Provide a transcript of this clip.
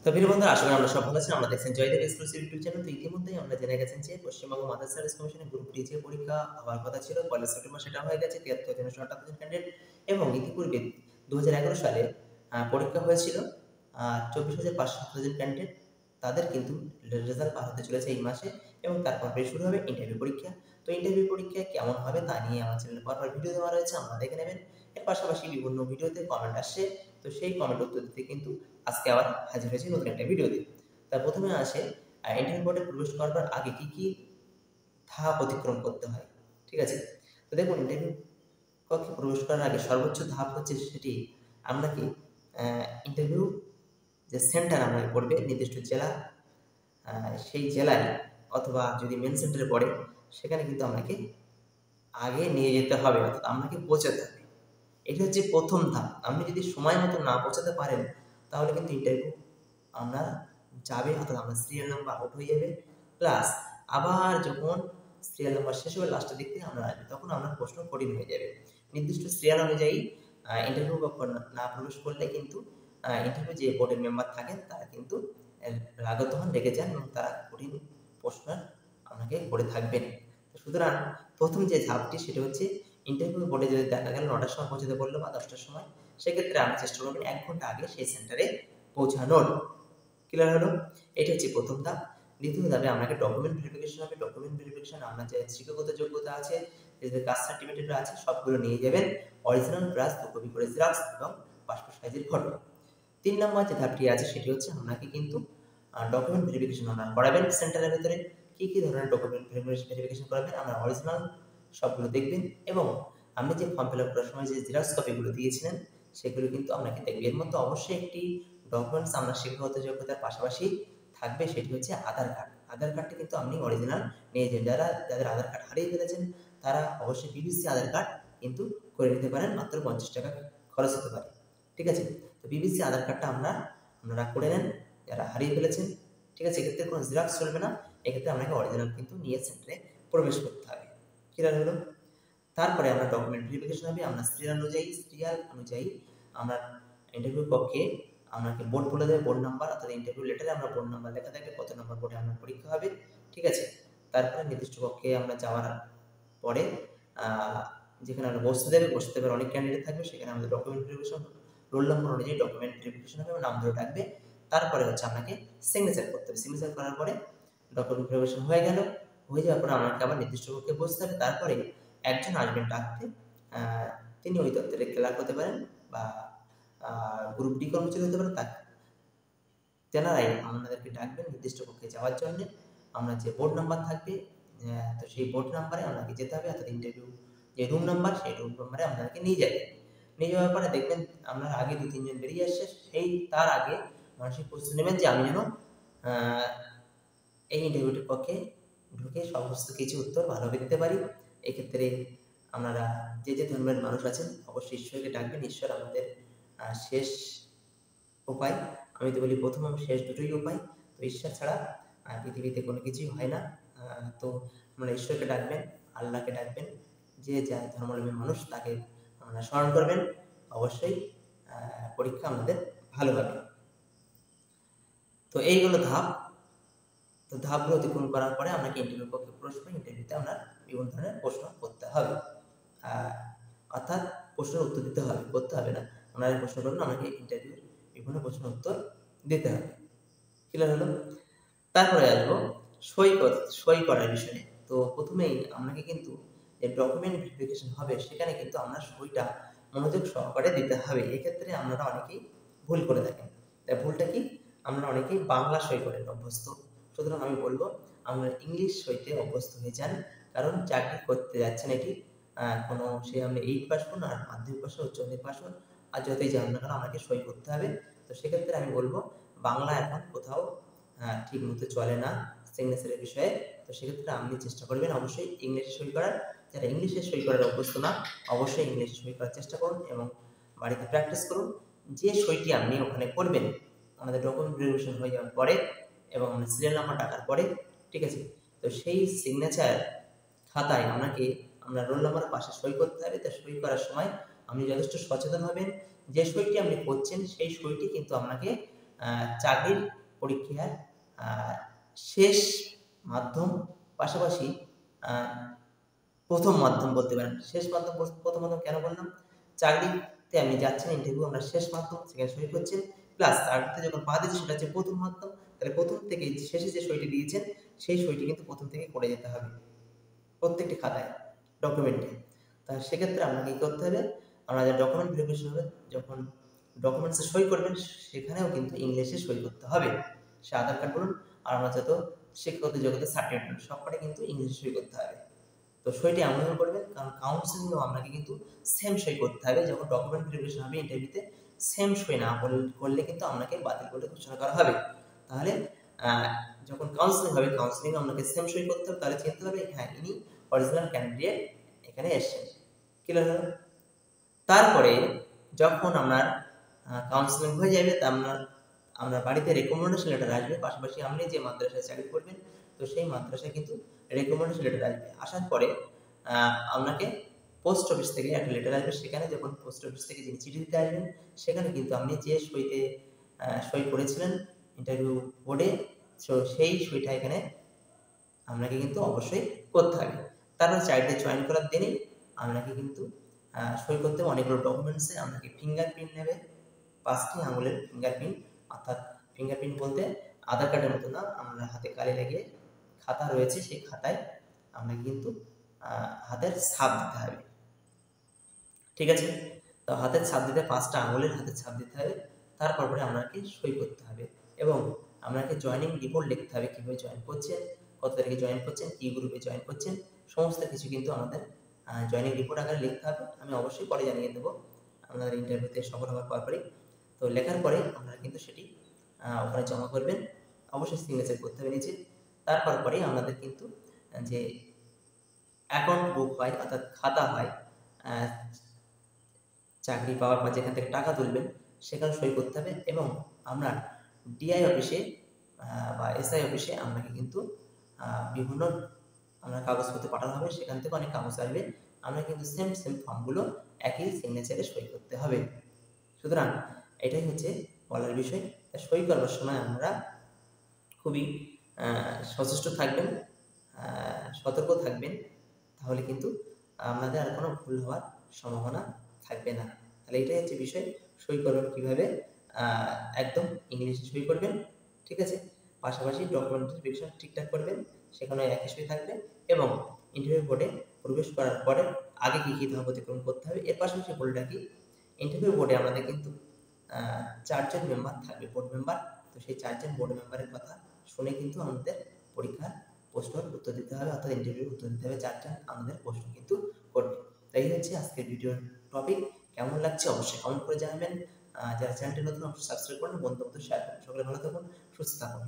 তো প্রিয় বন্ধুরা, আশা করি আমরা সব ভালো আছি। আমরা দেখছেন জয়দেব এক্সক্লুসিভ ইউটিউব চ্যানেল। তো ইতিমধ্যেই আমরা জেনে গেছেন যে পশ্চিমবঙ্গ মাদ্রাসা সার্ভিস কমিশনের গ্রুপ ডি যে পরীক্ষা হওয়ার কথা ছিল 1 সেপ্টেম্বর, সেটা হয়ে গেছে ৭৩,৯০,০০০ ক্যান্ডিডেট। এবং ইতিপূর্বে ২০১১ সালে পরীক্ষা হয়েছিল ২৪,৫০৭ ক্যান্ডিডেট। তাদের কিন্তু রেজাল্ট বার হতে চলেছে এই মাসে, এবং তারপরে শুরু হবে ইন্টারভিউ পরীক্ষা। তো ইন্টারভিউ পরীক্ষা কেমন হবে তা নিয়ে আমার চ্যানেলে পরপর ভিডিও দেওয়া রয়েছে, আপনারা দেখে নেবেন। এর পাশাপাশি বিভিন্ন ভিডিওতে কমেন্ট আসছে, তো সেই কমেন্ট উত্তর দিতে কিন্তু আজকে আবার হাজির হয়েছি নতুন একটা ভিডিও দিয়ে। তার প্রথমে আসে ইন্টারভিউ বোর্ডে প্রবেশ করবার আগে কি ধাপ অতিক্রম করতে হয়। ঠিক আছে, তো দেখুন, ইন্টারভিউ কক্ষে প্রবেশ করার আগে সর্বোচ্চ ধাপ হচ্ছে সেটি আমরা কি ইন্টারভিউ যে সেন্টার আমরা পড়বে নির্দিষ্ট জেলা, সেই জেলায় অথবা যদি মেন সেন্টারে পড়ে সেখানে কিন্তু আপনাকে আগে নিয়ে যেতে হবে, অর্থাৎ আপনাকে পৌঁছাতে হবে। এটা হচ্ছে প্রথম ধাপ। আপনি যদি সময় মতো না পৌঁছাতে পারেন তাহলে কিন্তু ইন্টারভিউ আপনার যাবে, অর্থাৎ আপনার সিরিয়াল নাম্বার আউট হয়ে যাবে। প্লাস আবার যখন সিরিয়াল নাম্বার শেষ হবে লাস্টের দিক থেকে আমরা আসবে, তখন আপনার প্রশ্ন কঠিন হয়ে যাবে। নির্দিষ্ট সিরিয়াল অনুযায়ী ইন্টারভিউ না প্রবেশ করলে কিন্তু ইন্টারভিউ যে বোর্ডের মেম্বার থাকেন তারা কিন্তু রাগত হন, রেগে যান, এবং তারা কঠিন প্রশ্ন আপনাকে করে থাকবেন। সুতরাং প্রথম যে ধাপটি সেটা হচ্ছে ইন্টারভিউ বোর্ডে যদি দেখা গেল ৯টার সময় পৌঁছাতে বললো বা ১০টার সময়, সেক্ষেত্রে আপনি চেষ্টা করবেন ১ ঘন্টা আগে সেই সেন্টারে পৌঁছানোর। ক্লিয়ার হলো? এটা হচ্ছে প্রথম ধাপ। দ্বিতীয় ধাপে আপনাকে ডকুমেন্ট ভেরিফিকেশন হবে। ডকুমেন্ট ভেরিফিকেশন আপনার যে শিক্ষাগত যোগ্যতা আছে, যে কাস্ট সার্টিফিকেট আছে, সবগুলো নিয়ে যাবেন। অরিজিনাল প্লাস ২ কপি করে জেরক্স এবং পাসপোর্ট সাইজের ফটো। ৩ নম্বর যে ধাপটি আছে সেটি হচ্ছে আপনাকে কিন্তু ডকুমেন্ট ভেরিফিকেশন আপনারা করাবেন সেন্টারের ভেতরে। কি ধরনের ডকুমেন্ট ভেরিফিকেশন করাবেন? আপনার অরিজিনাল সবগুলো দেখবেন, এবং আপনি যে ফর্ম ফিল আপ করার সময় যে জেরক্স কপিগুলো দিয়েছিলেন সেগুলো কিন্তু আপনাকে দেখবেন। এর মধ্যে অবশ্যই একটি ডকুমেন্টস আপনার শিক্ষাগত যোগ্যতার পাশাপাশি থাকবে, সেটি হচ্ছে আধার কার্ড। আধার কার্ডটি কিন্তু আপনি অরিজিনাল নিয়ে যান। যাদের আধার কার্ড হারিয়ে ফেলেছেন তারা অবশ্যই বিবিসি আধার কার্ড কিন্তু করে নিতে পারেন, মাত্র ৫০ টাকা খরচ হতে পারে। ঠিক আছে, তো বিবিসি আধার কার্ডটা আপনারা করে নেন যারা হারিয়ে ফেলেছেন। ঠিক আছে, এক্ষেত্রে কোনো জেরক্স চলবে না। এক্ষেত্রে আপনাকে অরিজিনাল কিন্তু নিয়ে সেন্টারে প্রবেশ করতে হবে। ক্লিয়ার হলো? তারপরে আমরা ডকুমেন্ট ভেরিফিকেশন হবে। আমরা সিরিয়াল অনুযায়ী আমরা ইন্টারভিউ কক্ষে আপনাকে বোর্ড বলে দেবে, বোর্ড নাম্বার, অর্থাৎ ইন্টারভিউ লেটারে আমরা বোর্ড নাম্বার লেখা থাকবে, কত নম্বর বোর্ডে আপনার পরীক্ষা হবে। ঠিক আছে, তারপরে নির্দিষ্ট কক্ষে আমরা যাওয়ার পরে যেখানে আমরা বসতে দেবে অনেক ক্যান্ডিডেট থাকবে, সেখানে আমাদের ডকুমেন্ট ভেরিফিকেশন রোল নম্বর অনুযায়ী ডকুমেন্ট ভেরিফিকেশন হবে, নাম ধরে ডাকবে। তারপরে হচ্ছে আপনাকে সিগনেচার করতে হবে। সিগনেচার করার পরে ডকুমেন্ট ভেরিফিকেশন হয়ে যাওয়ার পরে আমাকে আবার নির্দিষ্ট কক্ষে বসতে হবে। তারপরে একজন আসবেন ডাকতে, তিনি ওই দপ্তরের ক্লার্ক হতে পারেন বা গ্রুপ ডি কর্মচারী হতে পারেন। তেনারাই আপনাদেরকে ডাকবেন নির্দিষ্ট কক্ষে যাওয়ার জন্য। আমরা যে বোর্ড নাম্বার থাকবে, তো সেই বোর্ড নাম্বারে আপনাকে যেতে হবে, অর্থাৎ ইন্টারভিউ যে রুম নাম্বার সেই রুম নাম্বারে আপনাদেরকে নিয়ে যাবে। নিয়ে যাওয়ার পরে দেখবেন আপনার আগে ২-৩ জন বেরিয়ে আসছে। তার আগে মানসিক প্রস্তুতি নেবেন যে আমি যেন এই ইন্টারভিউটির পক্ষে ঢুকে সমস্ত কিছু উত্তর ভালোভাবে দিতে পারি। এক্ষেত্রে আপনারা যে ধর্মের মানুষ আছেন অবশ্যই ঈশ্বরকে ডাকবেন। ঈশ্বর আমাদের শেষ উপায়। আমি তো বলি প্রথম এবং শেষ দুটোই উপায়। তো ঈশ্বর ছাড়া পৃথিবীতে কোনো কিছুই হয় না। তো আপনারা ঈশ্বরকে ডাকবেন, আল্লাহকে ডাকবেন, যে যা ধর্মাবলম্বী মানুষ তাকে আপনারা স্মরণ করবেন। অবশ্যই পরীক্ষা আমাদের ভালো হবে। তো এই হলো ধাপ। তো ধাপগুলো অতিক্রম করার পরে আপনাকে ইন্টারভিউ কক্ষে প্রবেশ করে ইন্টারভিউতে আপনার বিভিন্ন ধরনের প্রশ্ন করতে হবে, অর্থাৎ প্রশ্নের উত্তর দিতে হবে, করতে হবে না। আপনারা প্রশ্ন করুন, আমাকে ইন্টারভিউর বিভিন্ন প্রশ্নের উত্তর দিতে হবে। ক্লিয়ার হলো? তারপরে আসবো সই করার বিষয়ে। তো প্রথমেই আপনাকে কিন্তু যে ডকুমেন্ট ভেরিফিকেশন হবে সেখানে কিন্তু আপনার সইটা মনোযোগ সহকারে দিতে হবে। এক্ষেত্রে আপনারা অনেকেই ভুল করে থাকেন। তাই ভুলটা কি? আমরা অনেকেই বাংলা সই করেন অভ্যস্ত। সুতরাং আমি বলবো আপনারা ইংলিশ সইতে অভ্যস্ত হয়ে যান, কারণ চাকরি করতে যাচ্ছেন এটি কোনো সে আপনি 8 পাস করুন আর মাধ্যমিক পাস উচ্চ মাধ্যমিক পাস করুন আর যতই যান না কেন আপনাকে সই করতে হবে। তো সেক্ষেত্রে আমি বলবো বাংলা এখন কোথাও ঠিক মতো চলে না সিগনেচারের বিষয়ে। তো সেক্ষেত্রে আপনি চেষ্টা করবেন অবশ্যই ইংলিশে সই করার। যারা ইংলিশে সই করার অভ্যস্ত না অবশ্যই ইংলিশে সই করার চেষ্টা করুন এবং বাড়িতে প্র্যাকটিস করুন। যে সইটি আপনি ওখানে করবেন আমাদের ডকুমেন্ট ভেরিফিকেশন হয়ে যাওয়ার পরে এবং সিরিয়াল নাম্বার ডাকার পরে, ঠিক আছে, তো সেই সিগনেচার খাতায় আপনার রোল নাম্বারের পাশে সই করতে হবে। তো সই করার সময় আপনি যথেষ্ট সচেতন হবেন। যে সইটি আপনি করছেন সেই সইটি কিন্তু আপনাকে চাকরির পরীক্ষার শেষ মাধ্যম, পাশাপাশি প্রথম মাধ্যম বলতে পারেন। শেষ মাধ্যম, প্রথম মাধ্যম কেন বললাম? চাকরিতে আপনি যাচ্ছেন ইন্টারভিউ, আপনার শেষ মাধ্যম, সেখানে সই করছেন, প্লাস চাকরিতে যখন পা দিচ্ছেন সেটা হচ্ছে প্রথম মাধ্যম। তাহলে প্রথম থেকে শেষে যে সইটি দিয়েছেন সেই সইটি কিন্তু প্রথম থেকে করে যেতে হবে প্রত্যেকটি খাতায়, ডকুমেন্টে। তা সেক্ষেত্রে আপনাকে কী করতে হবে? আপনার ডকুমেন্ট ভেরিফিকেশন হবে, যখন ডকুমেন্টসে সই করবেন সেখানেও কিন্তু ইংলিশে সই করতে হবে। সে আধার কার্ড বলুন আর আমরা যত শিক্ষাগত যোগ্যতা সার্টিফিকেট বলুন, সবকটা কিন্তু ইংলিশে সই করতে হবে। তো সইটি এমনভাবে করবেন, কারণ কাউন্সিলিংয়েও আপনাকে কিন্তু সেম সই করতে হবে। যখন ডকুমেন্ট ভেরিফিকেশন হবে ইন্টারভিউতে, সেম সই না করলে কিন্তু আপনাকে বাতিল বলে ঘোষণা করা হবে। তাহলে যখন কাউন্সিলিং হবে, কাউন্সিলিংয়ে আপনাকে সেম সই করতে হবে, তাহলে চিনতে হবে হ্যাঁ ইনি অরিজিনাল ক্যান্ডিডেট এখানে এসছেন। ক্লিয়ার হলো? তারপরে যখন আপনার কাউন্সিলিং হয়ে যাবে, তা আপনার বাড়িতে রেকমেন্ডেশন লেটার আসবে, পাশাপাশি আপনি যে মাদ্রাসায় চাকরি করবেন তো সেই মাদ্রাসায় কিন্তু রেকমেন্ডেশন লেটার আসবে। আসার পরে আপনাকে পোস্ট অফিস থেকে একটা লেটার আসবে। সেখানে যখন পোস্ট অফিস থেকে যিনি চিঠি দিতে আসবেন, সেখানে কিন্তু আপনি যে সইতে সই করেছিলেন ইন্টারভিউ বোর্ডে, সেই সইটা এখানে আপনাকে কিন্তু অবশ্যই করতে হবে। তারপর চাকরিতে জয়েন করার দিনেই আপনাকে কিন্তু সই করতে হবে অনেকগুলো ডকুমেন্টসে। আপনাকে ফিঙ্গারপ্রিন্ট নেবে, 5টি আঙুলের ফিঙ্গারপ্রিন্ট, অর্থাৎ ফিঙ্গারপ্রিন্ট বলতে আধার কার্ডের মতো না, আমরা হাতে কালি লাগিয়ে খাতা রয়েছে, সেই খাতায় আপনাকে কিন্তু হাতের ছাপ দিতে হবে। ঠিক আছে? তো হাতের ছাপ দিতে 5টা আঙুলের হাতের ছাপ দিতে হবে। তারপরে আপনাকে সই করতে হবে এবং আপনাকে জয়েনিং রিপোর্ট লিখতে হবে, কীভাবে জয়েন করছেন, কত তারিখে জয়েন করছেন, কী গ্রুপে জয়েন করছেন, সমস্ত কিছু কিন্তু আমাদের জয়েনিং রিপোর্ট আকারে লিখতে হবে। আমি অবশ্যই পরে জানিয়ে দেবো আপনাদের ইন্টারভিউতে সফল হওয়ার পরপরই। তো লেখার পরে আপনারা কিন্তু সেটি ওখানে জমা করবেন, অবশ্যই সিগনেচার করতে হবে নিচে। তারপর পরেই আপনাদের কিন্তু যে অ্যাকাউন্ট বুক হয়, অর্থাৎ খাতা হয়, চাকরি পাওয়ার পর যেখান থেকে টাকা তুলবেন সেখানে সই করতে হবে এবং আপনার ডিআই অফিসে বা এসআই অফিসে আপনাকে কিন্তু বিভিন্ন আপনার কাগজপত্র পাঠানো হবে, সেখান থেকে অনেক কাগজ আসবে। আপনাকে কিন্তু সেম ফর্মগুলো একই সিগনেচারে সই করতে হবে। সুতরাং এটাই হচ্ছে বলার বিষয়। সই করবার সময় আমরা খুবই সচেষ্ট থাকবেন, সতর্ক থাকবেন, তাহলে কিন্তু আপনাদের আর কোনো ভুল হওয়ার সম্ভাবনা থাকবে না। তাহলে এটাই হচ্ছে বিষয়। সই করবেন কীভাবে? একদম ইংলিশে সই করবেন, ঠিক আছে? পাশাপাশি ডকুমেন্ট ভেরিফিকেশন ঠিকঠাক করবেন, সেখানে একই সই থাকবে এবং ইন্টারভিউ বোর্ডে প্রবেশ করার পরে আগে কী কী ধাপ অতিক্রম করতে হবে। এর পাশাপাশি বলে রাখি, ইন্টারভিউ বোর্ডে আমাদের কিন্তু 4 জন মেম্বার থাকবে, বোর্ড মেম্বার। তো সেই 4 জন বোর্ড মেম্বারের কথা শুনে কিন্তু আমাদের পরীক্ষার প্রশ্নের উত্তর দিতে হবে, অর্থাৎ ইন্টারভিউর উত্তর দিতে হবে। 4 জন আমাদের প্রশ্ন কিন্তু করবে। তাই হচ্ছে আজকের ভিডিওর টপিক। কেমন লাগছে অবশ্যই কমেন্ট করে জানাবেন। যারা চ্যানেলটি নতুন অবশ্যই সাবস্ক্রাইব করুন, বন্ধুদের শেয়ার করুন। সকলে ভালো থাকুন, সুস্থ থাকুন।